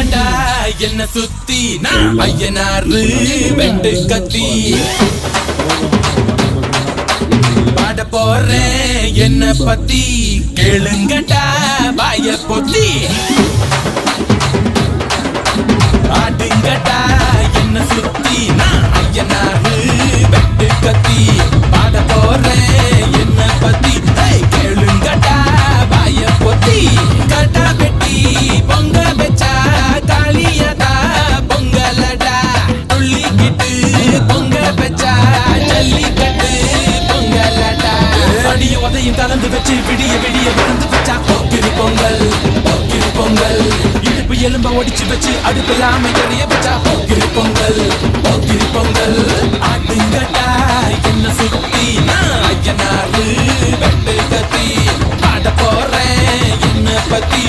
கேளுங்கடா என்ன சுத்தி நான் ஐயனாரு வெண்டு கத்தி பாட போறேன் என்ன பத்தி கேளுங்கடா வாய பொத்தி ஆடுங்கடா என்ன சுத்தி நான் ஐயனாரு வெண்டு கத்தி பாட போறேன் என்ன பத்தி கேளுங்கடா வாய பொத்தி கட்டா பெட்டி பொங்க வச்சா காளியதா பொங்கலடா துள்ளிக்கிட்டு பொங்க வச்சா ஜல்லிக்கட்டு பொங்கலடா அடிய உதையும் கலந்து வச்சு விடிய விடிய விழுந்து வச்சா போக்கிரி பொங்கல் போக்கிரி பொங்கல் இடுப்பு எலும்ப ஒடிச்சு வச்சு அடுப்பில்லாம எறிய வச்சா போக்கிரி பொங்கல் போக்கிரி பொங்கல் ஆட்டுங்கட்டா என்ன சுத்தி நான் ஐயனாரு வெட்டு கத்தி பாட போறேன் என்ன பத்தி